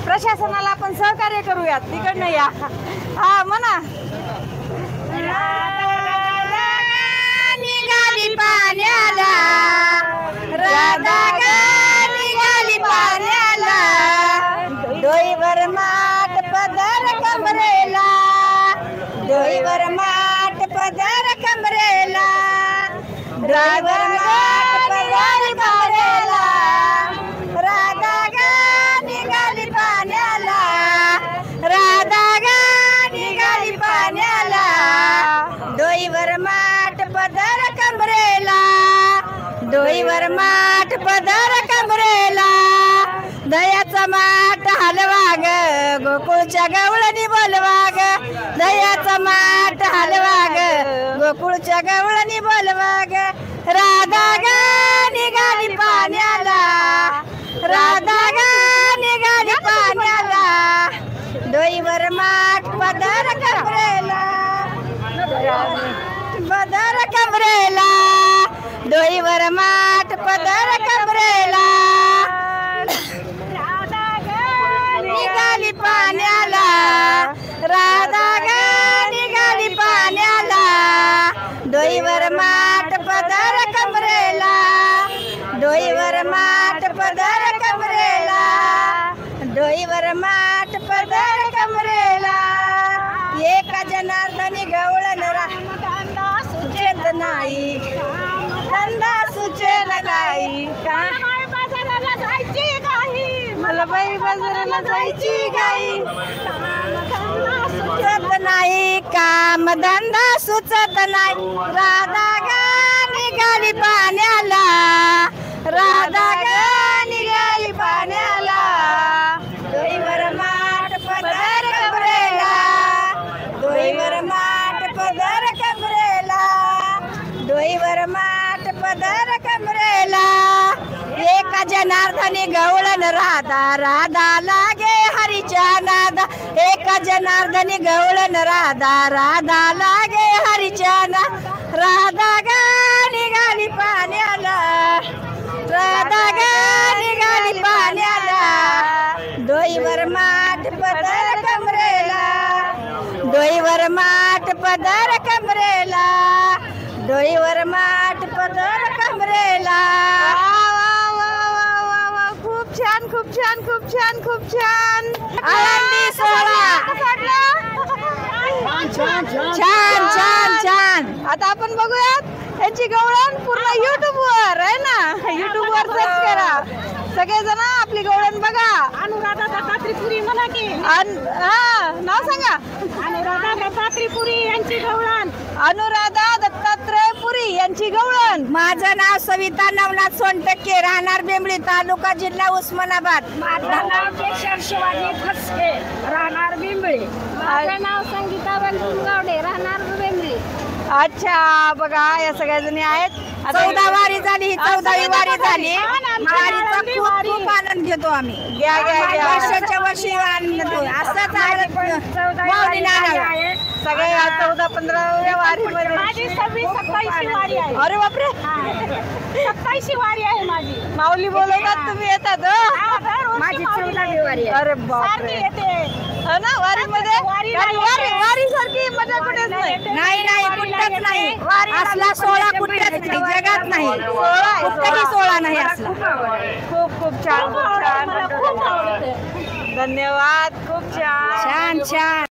प्रशासनाला आपण सहकार्य करूयात. तिकडनं या. हा म्हणा. निघाली पाण्याला राधा निघाली पाण्याला डोईवर माठ पदर कमरेला डोईवर माठ पदर कमरेला डोईवर माठ पदर कमरेला राधा निघाली पाण्याला राधा निघाली पाण्याला डोईवर माठ पदर कमरेला डोईवर माठ पदर कमरेला दयाचा माठ हलवा ग गोकुळच्या गवळणी बोलवा ग दयाचा माठ हलवा ग गोकुळच्या गवळणी बोलवा ग राधा ग निघाली पाण्याला राधा ग निघाली पाण्याला डोईवर माठ पदर कमरेला पदर कमरेला डोईवर माठ पदर कमरेला निघाली पाण्याला राधा ग निघाली पाण्याला डोईवर माठ पदर कमरेला डोईवर माठ पदर कमरेला डोईवर माठ पदर कमरेला एका जनार्दनी गवळण धंदा सुचेत नाही धंदा सुचेल नाही बाजाराला जायची गाई मला बाई बाजाराला जायची गाई सुचत नाही काम धंदा सुचत नाही राधा ग निघाली पाण्याला राधा ग निघाली पाण्याला डोईवर माठ पदर कमरेला डोईवर माठ पदर कमरेला डोईवर माठ पदर कमरेला एका जनार्दनी गवळण राधा राधा लागे हरीच्या नादा एका जनार्दनी गवळण राधा राधा लागे हरीच्या नाद राधा ग निघाली पाण्याला राधा ग निघाली पाण्याला डोईवर माठ पदर कमरेला डोईवर माठ पदर कमरेला डोईवर माठ पदर कमरेला खूप छान खूप छान खूप छान खूप छान आनंदी सोहळा छान छान छान. आता आपण बघूयात याची गवळण पूर्ण युट्यूबवर आहे ना युट्यूबवर सर्च करा सगळेजण आपली गवळण बघा. अनुराधा दत्तात्रेयपुरी म्हणा की हा नाव सांगा. अनुराधा दत्तात्रेयपुरी यांची गवळण अनुराधा दत्तात्रेयपुरी यांची गवळण. माझं नाव सविता नवनाथ सोनटक्के राहणार बेंबळी तालुका जिल्हा उस्मानाबाद. माझं नाव केशर शिवाजी फसके राहणार बिंबळी. माझं नाव संगीता गावडे राहणार बेंबळी. अच्छा बघा या सगळ्या जणी आहेत. 14 वारी झाली ही 14वी वारी झाली. वारीचा खूप खूप आनंद घेतो आम्ही. घ्या घ्या घ्या वर्षाच्या वर्षी आनंद घेतो. असंच सगळे 14-15व्या वारीमध्ये माझी 26-27 वारी आहे. अरे बापरे 27 वारी आहे माझी. माऊली बोलवतात तुम्ही येतात. माझी 14वी वारी आहे. अरे बापरे येते ना वारीमध्ये वारी सारखी मजा कुठेच नाही. नाही नाही कुठंच नाही. असला सोहळा कुठेच नाही जगात नाही. कुठेही सोहळा नाही असला. खूप खूप छान खूप छान खूप आवडते. धन्यवाद खूप छान छान छान.